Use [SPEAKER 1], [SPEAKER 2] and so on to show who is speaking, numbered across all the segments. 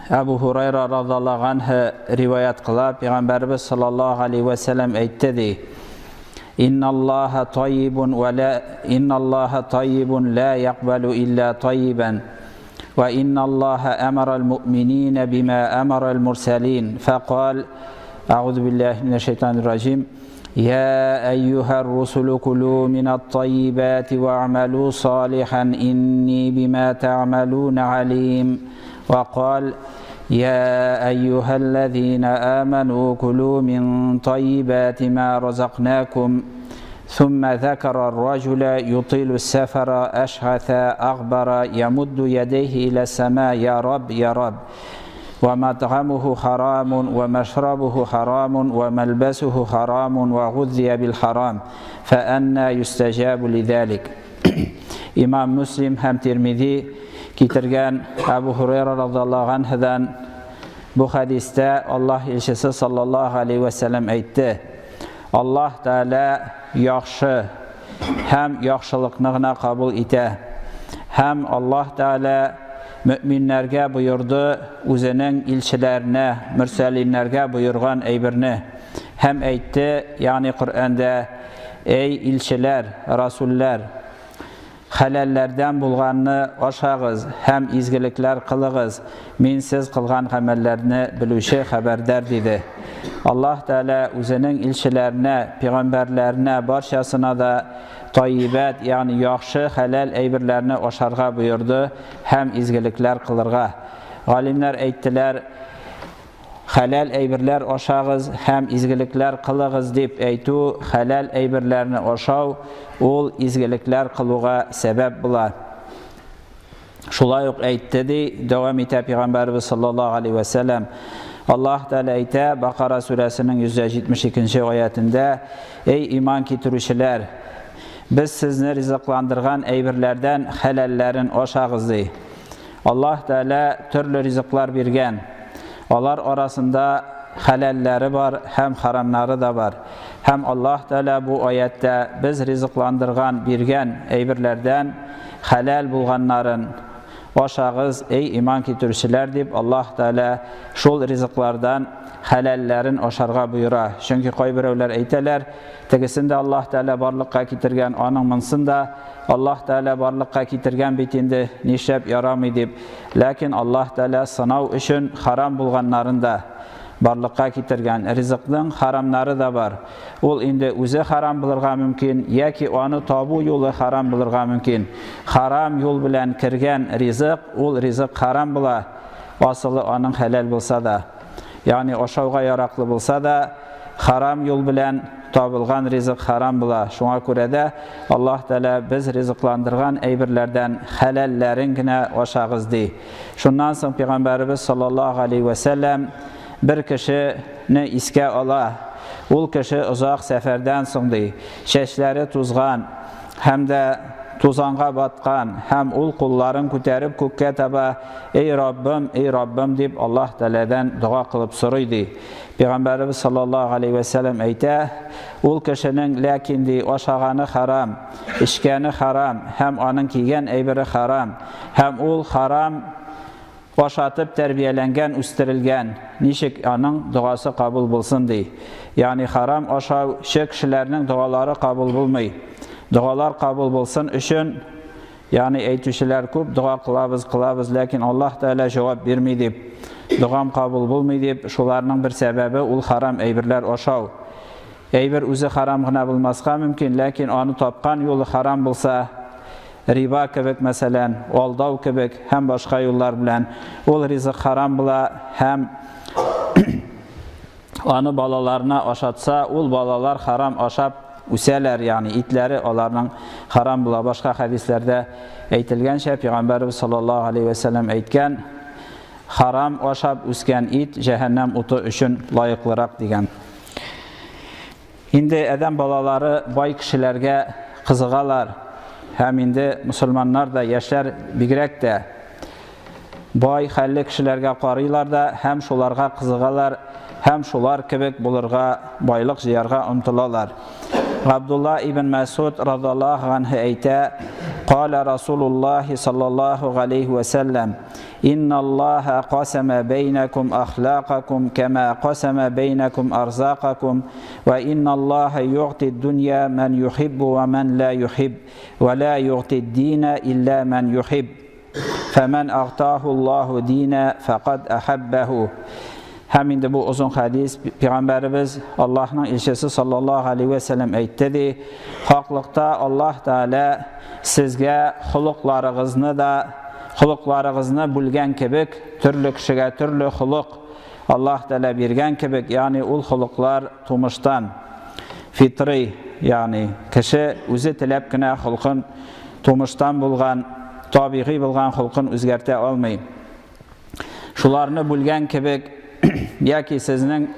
[SPEAKER 1] Abu Hurayra radhiyallahu anhu rivayet kılar. Peygamberimiz sallallahu aleyhi ve sellem aytdı. İnnallaha tayyibun la yaqbalu illa tayyiban. Ve innallaha emara'l mu'minina bima emara'l mursalin. Faqal: A'udhu billahi mineşşeytanirracim. Ya eyyuhar rusulu kulu minat tayyibati ve'amalu salihan inni bima ta'malun alim. وقال يا أيها الذين آمنوا كلوا من طيبات ما رزقناكم ثم ذكر الرجل يطيل السفر أشعث أغبر يمد يديه إلى السماء يا رب يا رب ومطعمه حرام ومشربه حرام وملبسه حرام وغذي بالحرام فأنى يستجاب لذلك. İmam Müslim hem Tirmizi getirgen Abu Hurayra radhiyallahu anh'dan bu hadiste Allah elçisi sallallahu aleyhi ve sellem aytdı. Allah Teala yaxşı hem yaxşılıqını kabul ite. Hem Allah Teala müminlerge buyurdu, özünün ilçilerine, mürselinlerge buyurgan eybirini. Hem aytdı, yani Kur'an'da ey ilçiler, rasuller, halallerden bulganını aşağız, hem izgilikler kılığız, minsiz kılgan amellerini bilüşe haberdar dedi. Allah Teala özünün ilçilerine, peygamberlerine, barşasına da tayyibat, yani yaxşı halal eybirlerini aşarga buyurdu, hem izgilikler kılırga. Alimler ayttılar, halal eybirler aşağız, hem izgilikler kılığız deyip aytu, halal eybirlerini aşav, ol izgilikler kılığa sebep bular. Şulay ok aytdı di, devam ete Peygamberimiz sallallahu aleyhi ve sellem. Allah Teala ayta Bakara suresinin 172. ayetinde: Ey iman getirişiler, biz sizni rızıklandırgan eybirlerden halallerin aşağız di. Allah Teala türlü rızıklar bergen. Onlar arasında halalleri var, hem haramları da var. Hem Allah Teala bu ayette biz rızıklandırgan bergen eybirlerden halal bulganların aşağız ey iman getirişiler deyip Allah Teala şol rızıklardan halallerin aşarga buyura. Çünkü koy birevler eyteler, tegisinde Allah Teala barlıkka getirgen onun mınsında Allah Teala barlıkka getirgen bitinde nişep yaramı deyip. Lakin Allah Teala sınav üçün haram bulganların da barlıkka getirgen rızıkның haramları da var. Ol indi özü haram bulurga mümkün, ya ki onu tabu yolu haram bulurga mümkün. Haram yol bilen kirgen rızık, ol rızık haram bula. Asılı onun halal bulsa da, yani aşağıga yaraklı bulsa da, haram yol bilen tabılgan rızık haram bula. Şuna göre de Allah Teala biz rızıklandırgan eybirlerden halallerin gine aşağız di. Şundan sonra Peygamberimiz sallallahu aleyhi ve sellem bir kişini iske ala, ol kişi uzak seferden soğdu, şeşleri tuzgan, hem de tuzanğa batkan, hem ol kulların küterip kökke taba, ey Rabbim deyip Allah Teala'dan dua kılıp soruydu. Peygamberimiz sallallahu aleyhi ve sellem ayta, ol kişinin lakin di aşağını haram, işkeni haram, hem onun kiygen eybiri haram, hem ol haram başatıp terbiyelengen, üstürilgen, nişik onun duası kabul bulsun dey. Yani haram aşağı kişilerinin duaları kabul bulmay. Dualar kabul bulsun üçün, yani eytüşüler küp, dua kılabız, lakin Allah Teala cevap vermey deyip, duam kabul bulmay deyip, şularının bir sebebi ul haram eybirler aşağı. Eybir özü haram gına bulmasqa mümkün, lakin onu tapkan yolu haram bulsa, riba kebek meselen, aldav kebek, hem başka yollar bilen, ol rızık haram bula, hem onu balalarına aşatsa, ol balalar haram aşap üseler, yani itleri onların haram bula. Başka hadislerde eytilgen şey, Peygamberimiz sallallahu aleyhi ve sellem eytken, haram aşap üsken it, cehennem utu üçün layıklırak degen. Şimdi eden balaları bay kişilerge kızıgalar, hem indi Müslümanlar da yaşlar bigrek de bay halli kişilerge qarıylar da hem şularga kızıgalar, hem şular kebek bulurga, baylık ziyarga umtulalar. Abdullah ibn Mesud radhiyallahu anh ayta, قال رسول الله صلى الله عليه وسلم إن الله قسم بينكم أخلاقكم كما قسم بينكم أرزاقكم وإن الله يعطي الدنيا من يحب ومن لا يحب ولا يعطي الدين إلا من يحب فمن أعطاه الله دينا فقد أحبه. Hem indi bu uzun hadis Peygamberimiz Allah'ın elçisi sallallahu aleyhi ve sellem aytdi. Haqlıqda Allah Teala sizge xuluqlarınızı bilgen kebek türlü kişiге türlü xuluq Allah Teala bergen kebek, yani ul xuluqlar tumuştan fitri, yani kişi özü tilep kine xulqın tumuştan bulgan, tabiği bulgan xulqın özgerte almay. Şularını bilgen kebek yoki sizning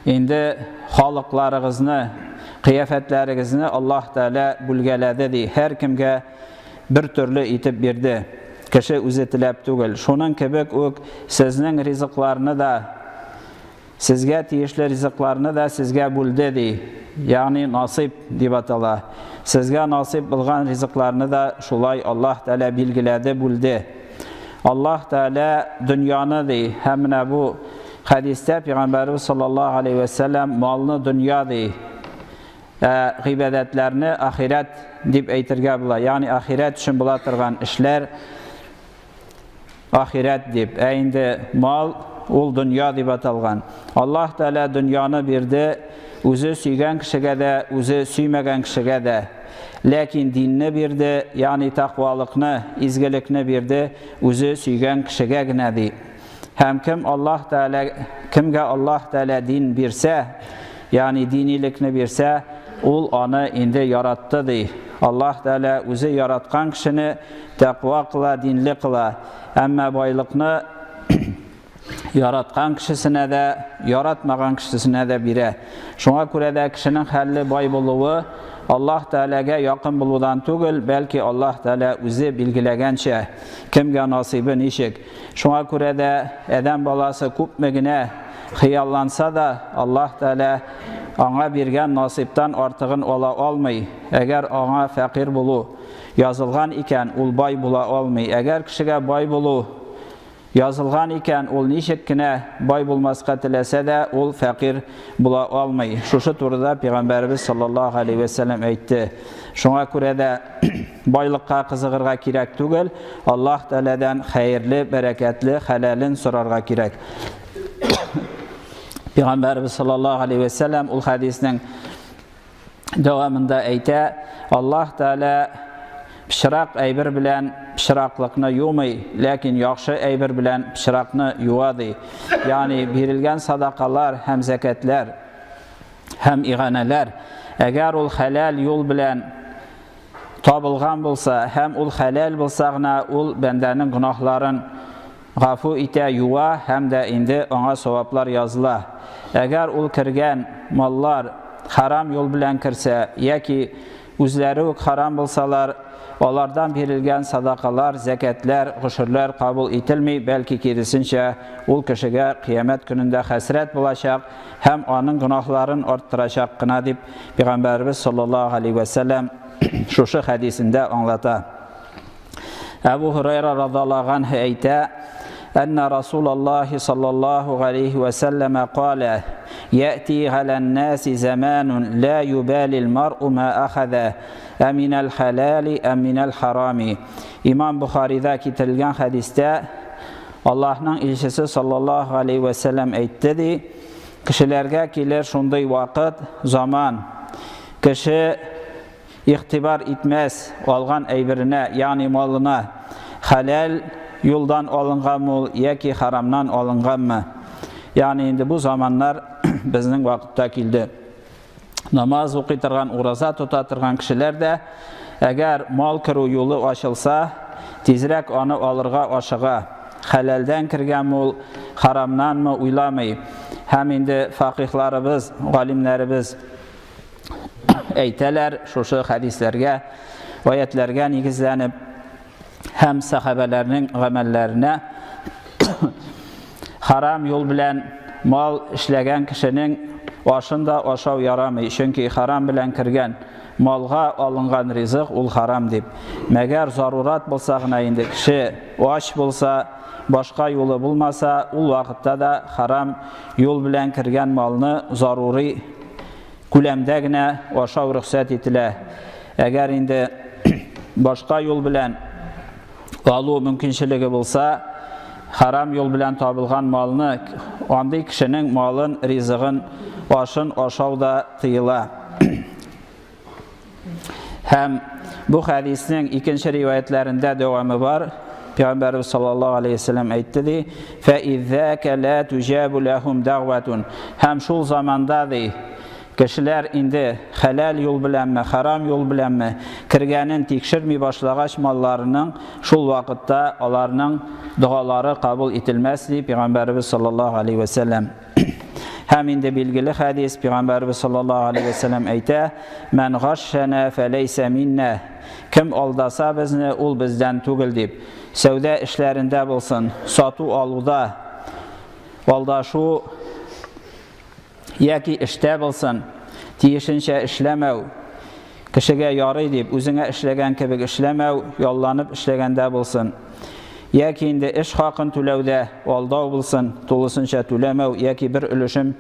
[SPEAKER 1] endi xalqlaringizni, qiyafetlaringizni Allah Teala bilgeladi dey. Her kimge bir türlü etib berdi. Kishi o'zi tilab tugul. Şunun kebek o sizning rizqlarni da, sizga tegishli rizqlarni da sizga bo'ldi dey. Ya'ni nasib deb ataladi. Sizga nasib bo'lgan rizqlarni da şulay Allah Teala belgiladi, bo'ldi. Allah Teala dünyani dey. Hamna bu hadiste Peygamberimiz sallallahu aleyhi ve sellem malını dünya dey. G'ibadetlerini ahiret deb aytirga bo'lar. Yani ahiret üçün bo'la turgan ishlar ahiret deb. Endi mal ol dünya deb atalgan. Allah Teala dünyani berdi, o'zi suygan kishiga da, o'zi suymagan kishiga da. Lakin dinni berdi, yani taqvolikni, izgilikni berdi, o'zi suygan kishigagina dey. Hem kimge Allah Teala din berse, yani dinilikni berse, ol onu indi yarattı dey. Allah Teala o'zi yaratgan kishini taqvo qila, dinli qila. Amma boyliqni yaratgan kishisine de, yaratmagan kishisine de bire. Şuna ko'ra da kishinin halli boy buluvu Allah Teala'ga yaqin buludan tugul, belki Allah Teala o'zi belgilagancha kimga nasibi neshik. Şuna ko'ra da adam balası ko'pmigina xiyollansa da Allah Teala ona bergan nasibdan ortig'in ola olmay. Agar ona faqir bulu yazılgan iken ol boy bula olmay. Agar kishiga boy bulu yazılgan iken ol neshikkina boy bulmasqa tilasa da ol faqir bula olmay. Şuşu turda Peygamberimiz sallallahu aleyhi ve sellem aytdi. Şuna ko'ra da boyliqqa qiziqirga kerak tugul, Allah Teala'dan hayırlı, bereketli, halalin sorarga kerak. Peygamberimiz sallallahu aleyhi ve sellem ul hadisning davamında ayta, Allah Teala pishroq aybir bilan pishroqliqni yuvmay, lakin yaxshi aybir bilan pishroqni yuvadi. Yani berilgan sadaqalar, hem zakatlar, hem ig'analar agar ul halal yo'l bilan topilgan bo'lsa, hem ul halal bo'lsagina ul bandaning gunohlarin g'afu ita yuva, hem de endi ona savoblar yozila. Agar ul kirgan mollar haram yo'l bilan kirsa yoki o'zlari haram bo'lsalar, onlardan berilgan sadaqalar, zakatlar, g'ushurlar qabul etilmay, balki kerisincha ul kishiga qiyomat kunida hasrat bo'lacak, hem onun gunohlarini orttiracaqina deb Peygamberimiz sallallahu aleyhi ve sellem şu hadisinde anlata. Ebu Hureyre radıyallahu anh ayta: أن رسول الله صلى الله عليه وسلم قال: يأتي على الناس زمان لا يبالي المرء ما أخذ أمن الحلال أم من الحرام. İmam Buxarida keltirilgan hadiste Allah'ın elçisi sallallahu aleyhi ve sellem aytdi: kishilarga kelir shunday vaqt, zaman, kishi ixtibar etmez olgan aybirine, yani malına halal yoldan alınganmı yoki haramdan alınganmı? Yani endi bu zamanlar bizning vaqtda keldi. Namaz o'qitirgan, uroza tutatirgan kishilar da agar mol kiruv yo'li ochilsa, tezroq onu olirga oshiga. Halaldan kirganmi, haramdanmi o'ylamay. Ham endi faqihlarimiz, olimlarimiz aytalar, şu hadislarga, oyatlarga negizlanib hem sahabelerinin amellerine haram yol bilen mal işlegen kişinin başında aşağı yaramay. Çünkü haram bilen kirgen малга алынган ризык ул харам дип. Мәгәр зарурат булса гына инде кеше ач булса, башка юлы булмаса, ул вакытта да харам юл белән кергән малны зарури күләмдә генә ашау рөхсәт ителә. Әгәр инде башка юл белән алу мөмкинчелеге булса, харам юл белән табылган малны, андый кешенең малын, ризыгын, ашын ашау да тыела. Һәм бу хадиснең икенче риваятләрендә дәвамы бар. Пәйгамбәрбез саллаллаһу алейһи ва саллям әйтте ди: "Фа иззака ла туҗабу лахум дәгъватун." Һәм шул заманда ди, кешеләр инде хәләл юл беләнме, харам юл беләнме кергәнен тикшерми башлагач малларының, шул вакытта аларның дуалары кабул ителмәс ди Пәйгамбәрбез саллаллаһу алейһи ва саллям. Һәм инде билгеле хадис, Пәйгамбәрбез саллаллаһу алейһи ва саллям әйтә: "Ман гашшана фалайса минна." Кем алдаса безне, ул бездән түгел дип. Сәүдә эшләрендә булсын, сату алуда, алдашу яки эштә булсын, тиешенчә эшләмәү, кешегә ярый дип, үзеңә эшләгән кебек эшләмәү, ялланып эшләгәндә булсын. Яки инде эш хакын түләүдә алдау булсын, тулысынча түләмәү, яки бер өлешен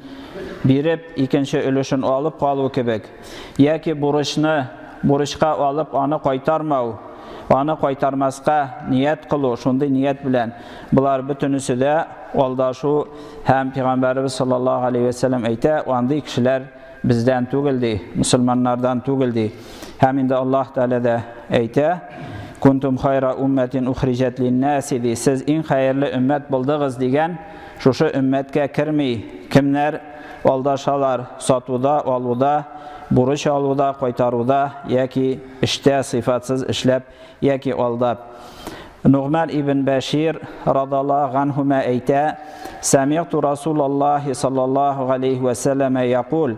[SPEAKER 1] биреп, икенче өлешен алып калу кебек. Яки бурычка алып, аны кайтармау, аны кайтармаска ният кылу, шундый ният белән. Булар бөтенесе дә алдашу һәм Пәйгамбәрбез саллаллаһу алейһи ва саллям әйтә, андый кешеләр бездән түгел ди, мусламаннардан түгел ди. Һәм инде Аллаһ Тәгалә дә әйтә: "Кунтум хайра умматин ухриҗат лин-наси", ди, сез иң хәерле өммәт булдыгыз дигән, шушы өммәткә керми кемнәр алдашалар сатуда, алуда, бурыч алуда, кайтаруда, яки эштә сыйфатсыз эшләп, яки алдап. Нугман ибн Башир радаллаһу анһума әйтә: "Сами'ту Расулаллаһи саллаллаһу алейһи ва саллям яқул: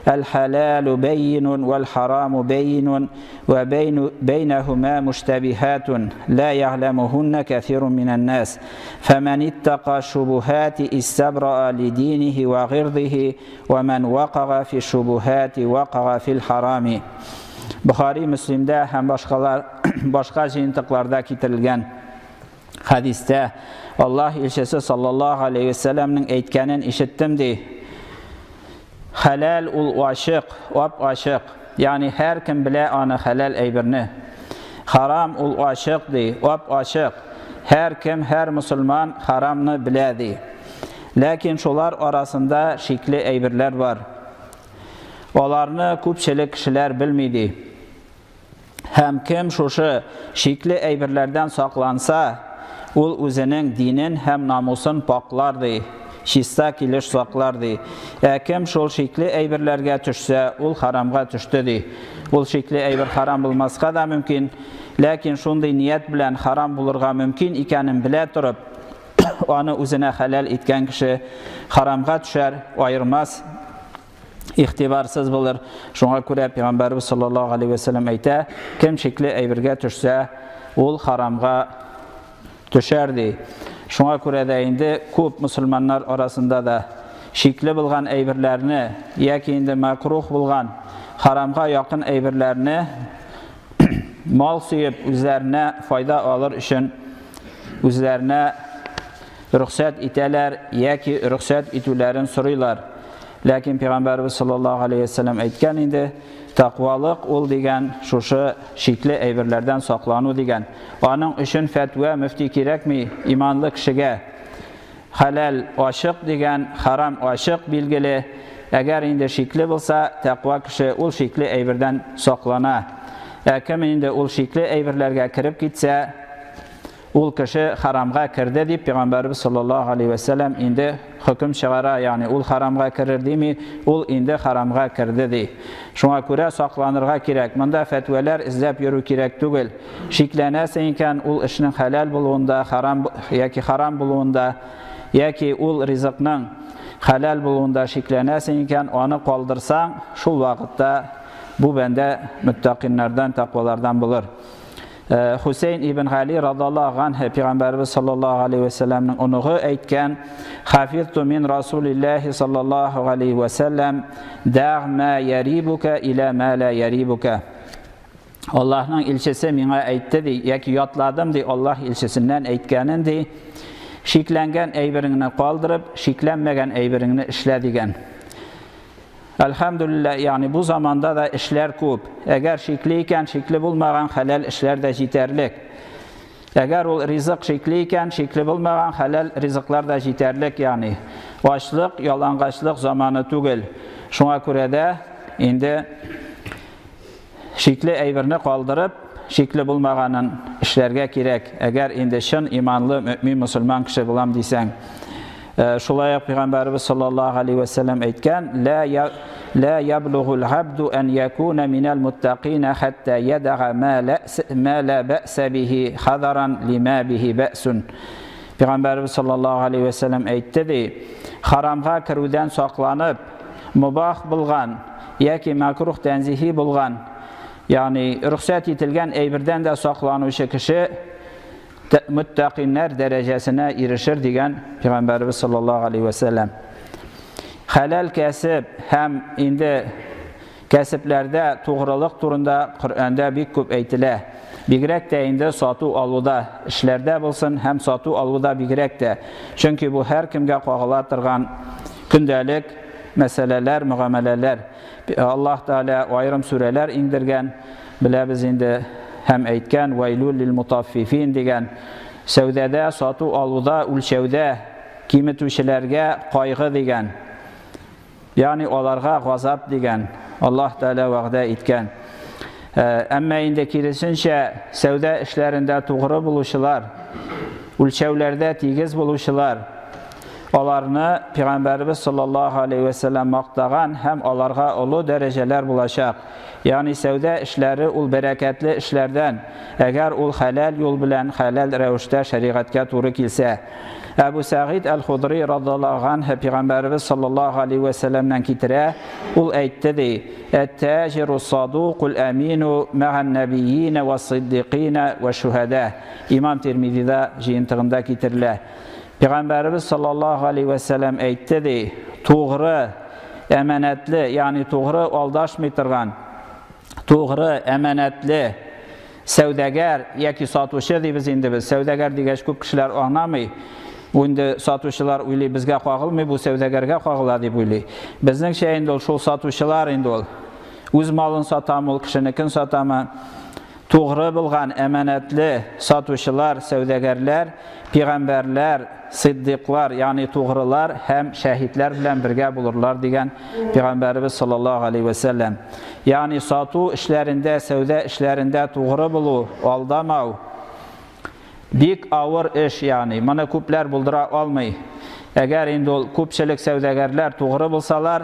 [SPEAKER 1] "Аль-халалу баййинун валь-хараму баййинун ва байнахума муштабихатун ла я'ламухунна каthирун минан-нас. Фаман иттаqa шубухати истабра'a лидиниhi ва гирдиhi ва ман вақа'a фи шубухати вақа'a фил-харами." Бухари, Муслимдә һәм башка җыентыкларда китерелгән хадистә Аллаһ илчесе саллаллаһу алейһи ва саллямның әйткәнен ишеттем ди. Хәләл ул ашык, ап-ашык, ягъни һәр кем белә аны хәләл әйберне. Харам ул ашык ди, ап-ашык. Һәр кем, һәр мусульман харамны белә ди. Ләкин шулар арасында шикле әйберләр бар. Аларны күпчелек кешеләр белми ди. Һәм кем шушы шикле әйберләрдән сакланса, ул үзенең динен һәм намусын паклар ди, чиста килеш саклар ди. Кем шул шикле әйберләргә төшсә, ул харамга төште ди. Ул шикле әйбер харам булмаска да мөмкин, ләкин шундый ният белән харам булырга мөмкин икәнен белә торып, аны үзенә хәләл иткән кеше харамга төшәр, аермас, ихтибарсыз булыр. Шуңа күрә Пәйгамбәрбез саллаллаһу алейһи ва саллям әйтә: "Кем шикле әйбергә төшсә, ул харамга төшәр" ди. Шуңа күрә дә инде күп мусульманнар арасында да шикле булган әйберләрне, яки инде макрух булган, харамга якын әйберләрне мал сөеп, үзләренә файда алыр өчен үзләренә рөхсәт итәләр, яки рөхсәт итүләрен сорыйлар. Ләкин Пәйгамбәрбез саллаллаһу алейһи ва саллям әйткән инде, тақвалык ул дигән шушы шикле әйберләрдән саклану дигән. Аның өчен фәтва, мөфти кирәкми иманлы кешегә. Хәләл ашык дигән, харам ашык билгеле. Әгәр инде шикле булса, тақва кеше ул шикле әйбердән саклана. Кем инде ул шикле әйберләргә кирип китсә, ул кеше харамга кирде дип Пәйгамбәрбез саллаллаһу алейһи ва саллям инде хөкем чыгара, ягъни ул харамга кирер дими, ул инде харамга кирде ди. Шуңа күрә сакланырга кирәк. Монда фәтвәләр эзләп йөрү кирәк түгел. Шикләнәсең икән ул эшнең хәләл булуында, харам яки харам булуында, яки ул ризыкның хәләл булуында шикләнәсең икән, аны калдырсаң, шул вакытта бу бәндә муттакиннардан, тақвалардан булыр. Hüseyin ibn Ali radallahu anh Peygamberimiz sallallahu aleyhi ve sellem'nin onuğu eytken hafiztu min Rasulillahi sallallahu aleyhi ve sellem da' ma yaribuka ila ma la yaribuka. Allah'ın ilçesi mine eytti di, yaki yatladım di Allah ilçesinden eytkenin di, şiklengen eybirini kaldırıp şiklenmegen eybirini işledigen. Elhamdülillah, yani bu zamanda da işler köp. Eğer şikliyken şikli bulmagan halal işler de yeterlik. Eğer o rızık şikliyken şikli bulmagan halal rızıklar da yeterlik yani. Açlık, yalangaçlık zamanı tügül. Şuna göre de indi şikli eybirini kaldırıp şikli bulmaganın işlerge gerek. Eğer indi şın imanlı mümin Müslüman kişi bulam diysen. Şulaya Peygamberimiz sallallahu aleyhi ve sellem eytken la yablughul abdu en yakuna minel muttaqin hatta yada'a ma la ba'sa bihi hadaran lima bihi ba'sun. Peygamberimiz sallallahu aleyhi ve sellem eytti di, haramga kiruden saklanıp mubah bulgan yaki makruh tenzihi bulgan, yani ruhsat etilgen eybirden de saklanışı kişi muttaqinler derecesine erişir diyen Peygamberimiz sallallahu aleyhi ve sellem. Halal kesip hem indi kesiplerde toğrılık turunda Kur'an'da bir köp eytile. Bigrek de indi satu aluda işlerde bulsun, hem satu aluda bigrek de. Çünkü bu her kimge kağılatırgan gündelik meseleler, muameleler. Allah Teala ayrım süreler indirgen, bile biz indi hem eytken veylul lil mutaffifin degen sevdede satu aluda ulçevde kimituşilerge kaygı degen, yani olarga gazap degen Allah Teala va'da etken. Ama indi kirisinçe sevde işlerinde doğru buluşular, ulçevlerde tigiz buluşular, olarını Peygamberimiz sallallahu aleyhi ve sellem maqtagan hem olarga ulu dereceler bulaşaq. Yani sevde işleri ul bereketli işlerden, eğer ul halal yol bilen halal revişte şeriatka turu kilse. Ebu Sa'id el-Hudri radallahu anh Peygamberimiz sallallahu aleyhi ve sellem'den kitire ul eytti di, et-taciru saduqul aminu ma'an nebiyyine ve siddiqine ve şuhada. İmam Tirmizi'de jiyintığında kitirile. Peygamberimiz sallallahu aleyhi ve sellem eytti di, doğru, emanetli, yani doğru aldaşmaytırgan, doğru, emanetli, sevdegar, yaki satuşu deybiz indi biz. Sevdegar degeç köp kişiler anlamay. Indi satuşular uyli bizge qağılmay, bu sevdegarga qağıla deyip uyli. Bizning şeyinde ol, şol satuşular indi ol. Öz malın satamı ol, kişinikin satamı. Doğru bulgan, emanetli satuşular, sevdegarlar, peygamberler, siddiqlar, yani doğrular hem şehitler bilen birge bulurlar degen Peygamberimiz sallallahu aleyhi ve sellem. Yani satu işlerinde, sevde işlerinde doğru bulu, aldamav. Bik ağır iş yani, mana köpler buldura almay. Eğer indi ol köpçilik sevdegarlar doğru bulsalar,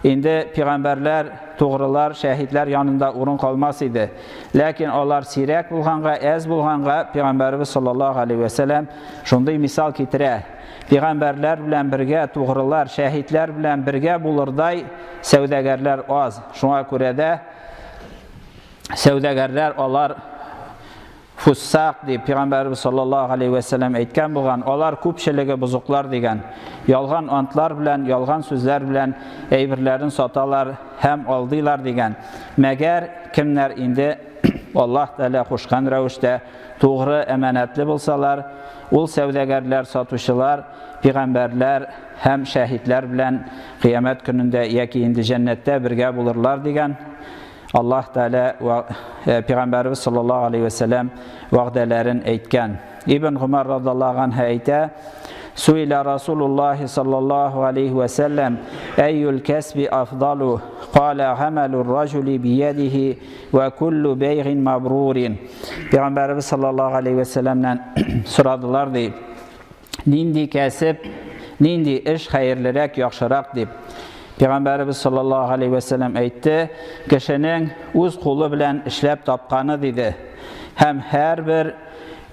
[SPEAKER 1] indi peygamberler, doğrular, şehitler yanında urun kalmaz idi. Lakin onlar sirek bulğanğa, ez bulğanğa Peygamberimiz sallallahu aleyhi ve sellem şunday misal kitire. Peygamberler bilen birge, doğrular, şehitler bilen birge bulurday sevdegarlar az. Şuna göre de sevdegarlar onlar fussak deyip Peygamberimiz sallallahu aleyhi ve sellem eytken bulgan, olar köpçiligi buzuklar degen, yalgan antlar bilen, yalgan sözler bilen eybirlerin satalar hem aldılar degen. Meğer kimler indi Allah Teala koşkan revişte doğru emanetli bulsalar, ul sevdegarlar, satuşular, peygamberler hem şehitler bilen kıyamet gününde yaki indi cennette birge bulurlar degen. Allah Teala ve Peygamberimiz sallallahu aleyhi ve sellem va'delerin eytken. İbn Umar radallahu anh eyte, Suila Rasulullah sallallahu aleyhi ve sellem eyyül kesbi afdalu, qala hamalur raculi biyedihi ve kullu beyğin mabrurin. Peygamberimiz sallallahu aleyhi ve sellem'den soradılar deyip, nindi kesip, nindi iş hayırlırak, yaxşırak deyip. Peygamberimiz sallallahu aleyhi ve sellem eytti, kişinin öz kulu bilen işlep tapkanı dedi. Hem her bir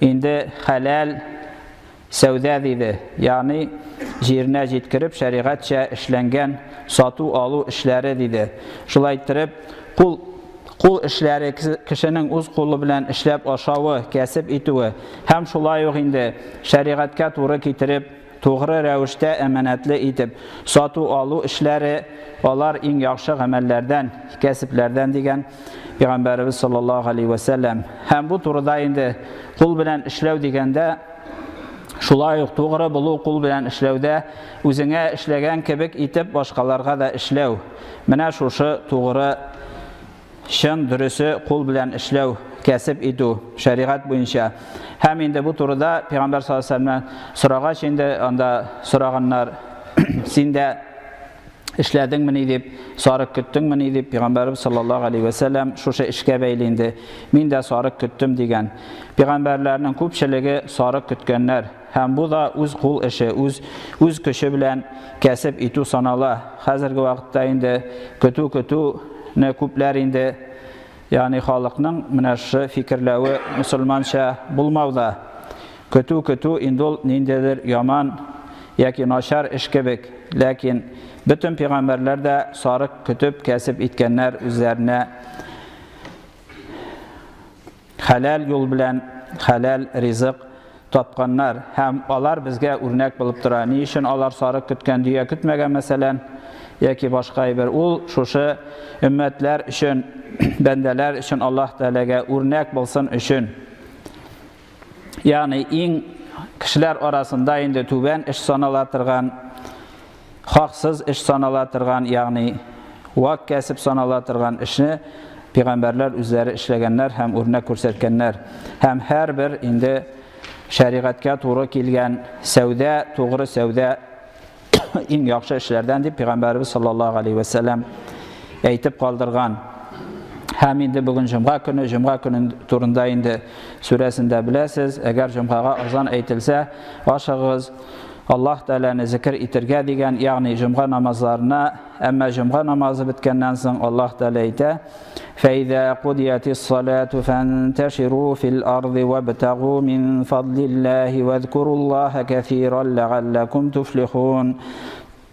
[SPEAKER 1] indi halal sevda dedi. Yani jirine jitkirip şeriatça işlengen satu alu işleri dedi. Şulay ettirip Кул эшләре кешенең үз кулы белән эшләп ашавы, кәсеп итүе һәм шулай ук инде шәригатькә туры китереп, тугры рәвештә әманәтле итеп сату алу эшләре алар иң яхшы гамәлләрдән, кәсепләрдән дигән Пәйгамбәрбез саллаллаһу алейхи ва сәллям. Һәм бу турыда инде кул белән эшләү дигәндә шулай ук тугры булу, кул белән эшләүдә үзеңә эшләгән кебек итеп башкаларга да эшләү. Менә шушы тугры чын дөресе кул белән эшләү, кәсеп итү шәригать буенча. Һәм инде бу турыда Пәйгамбәр саллаллаһу алейхи ва сәлләм сорагач инде анда сораганнар, син дә эшләдеңмени дип, сарык көттеңмени дип, Пәйгамбәрбез саллаллаһу алейхи ва сәлләм шушы эшкә бәйле инде мин дә сарык көттем дигән. Пәйгамбәрләрнең күпчелеге сарык көткәннәр. Һәм бу да үз кул эше, үз көче белән кәсеп итү санала. Хәзерге вакытта инде көтүне күпләр инде, ягъни халыкның менә шу фикерләве мусламанча булмауда. Көтү инде ул ниндидер яман яки начар эш кебек. Ләкин бөтен пәйгамбәрләр дә сарык көтүп кәсеп иткәннәр, үзләренә халал юл белән халал ризык тапканнар. Һәм алар безгә үрнәк булып тора. Ни өчен алар сарык көткән дия көтмәгән мәсәлән, яки башка бер ул шушы өммәтләр өчен, бәндәләр өчен Аллаһ Тәгаләгә үрнәк булсын өчен. Ягъни иң кешеләр арасында инде түбән эш санала торган, хаксыз эш санала торган, ягъни вак кәсеп санала торган эшне пәйгамбәрләр үзләре эшләгәннәр һәм үрнәк күрсәткәннәр. Һәм һәрбер инде шәригатькә туры килгән сәүдә, тугры сәүдә иң яхшы эшләрдән дип Пәйгамбәрбез саллаллаһу алейхи ва сәлләм әйтеп калдырган. Һәм инде бүген җомга көне турында инде сүрәсендә беләсез, әгәр җомгага азан әйтелсә, ашыгыз, Аллаһ Тәгаләне зикр итәргә дигән, ягъни җомга намазларына, әмма җомга намазы биткәннән соң Аллаһ Тәгалә әйтә: "Фәйза кудиятис-салату фанташиру фил-арди вабтагу мин фадлиллаһи вазкуруллаһа кәсиран ләгалләкум туфлихун."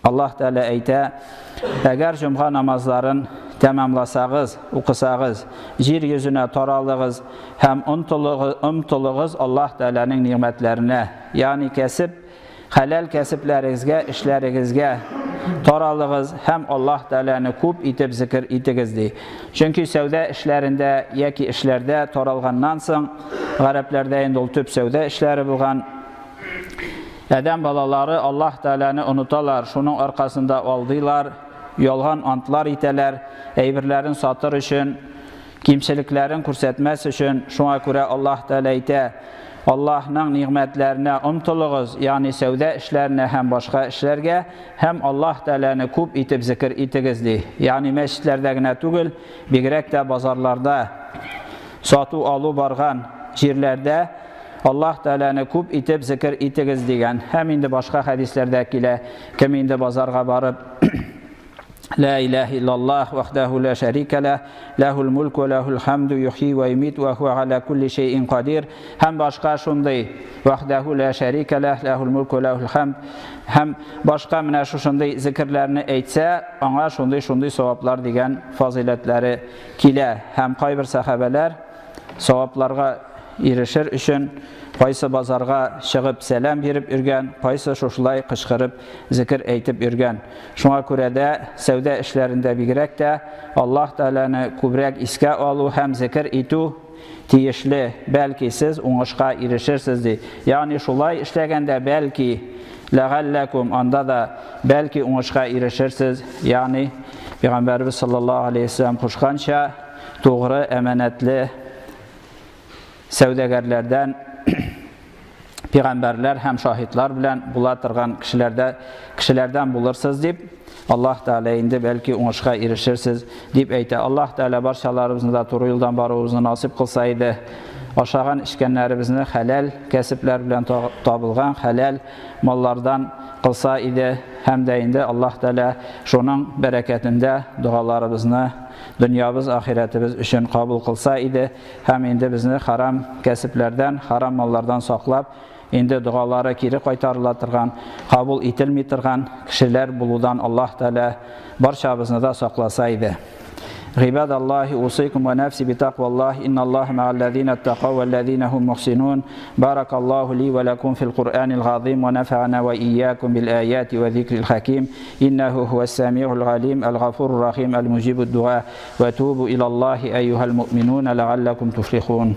[SPEAKER 1] Аллаһ Тәгалә әйтә: "Әгәр җомга намазларын тәмамласагыз, укысагыз, җир йөзенә таралыгыз һәм омтылыгыз Аллаһ Тәгаләнең ниъмәтләренә, ягъни кәсеп, халал кәсепләрегезгә, эшләрегезгә таралыгыз һәм Аллаһ Тәгаләне күп итеп зикр итегез" ди. Чөнки сәүдә эшләрендә яки эшләрдә таралганнан соң, гарәпләрдә инде ул төп сәүдә эшләре булган, адәм балалары Аллаһ Тәгаләне оныталар, шуның аркасында алдыйлар, ялган антлар итәләр, әйберләрен сатыр өчен, кимчелекләрен күрсәтмәс өчен. Шуңа күрә Аллаһ Тәгалә әйтә: Аллаһның ниъмәтләренә омтылыгыз, ягъни сәүдә эшләренә һәм башка эшләргә, һәм Аллаһ Тәгаләне күп итеп зикр итегез ди. Ягъни мәчетләрдә генә түгел, бигрәк тә базарларда, сату алу барган җирләрдә Аллаһ Тәгаләне күп итеп зикр итегез дигән. Һәм инде башка хәдисләрдә килә, кем инде базарга барып لا إله إلا الله وحده لا شريك له له الملك وله الحمد يحيي ويميت وهو على كل شيء قدير. Hem başka şunday وحده لا شريك له له الملك وله الحمد. Hem başka менә şunday zikirlerini әйтсә, аңа şunday savaplar дигән фазиләтләре килә. Hem кайбер сахабалар савапларга ирешер өчен кайсы базарга чыгып сәлам биреп йөргән, кайсы шушылай кычкырып зикр әйтеп йөргән. Шуңа күрә дә сәүдә эшләрендә бигрәк тә Аллаһ Тәгаләне күбрәк искә алу һәм зикр итү тиешле. Бәлки сез уңышка ирешерсез ди. Ягъни шулай эшләгәндә бәлки ләгалләкум, анда да бәлки уңышка ирешерсез. Ягъни Пәйгамбәрбез саллаллаһу алейхи ва сәллям кушканча тугры, әманәтле сәүдәгәрләрдән, пәйгамбәрләр һәм шаһидлар белән була торган кешеләрдән булырсыз дип, Аллаһ Тәгалә инде бәлки уңышка ирешерсез дип әйтә. Аллаһ Тәгалә барчаларыбызны да туры юлдан баруыбызны насип кылса иде. Ашаган эчкәннәребезне халал кәсепләр белән табылган халал маллардан кылса иде. Һәм дә инде Аллаһ Тәгалә шуның бәрәкәтендә дуаларыбызны дөньябыз, ахиратыбыз өчен кабул кылса иде. Һәм инде безне харам кәсепләрдән, харам маллардан саклап, инде дуалары кире кайтарыла торган, кабул ителми торган кешеләр булудан Аллаһ Тәгалә барчабызны да сакласа иде. عباد الله أوصيكم ونفسي بتقوى الله إن الله مع الذين اتقوا والذين هم محسنون بارك الله لي ولكم في القرآن العظيم ونفعنا وإياكم بالآيات وذكر الحكيم إنه هو السميع العليم الغفور الرحيم المجيب الدعاء وتوبوا إلى الله أيها المؤمنون لعلكم تفلحون.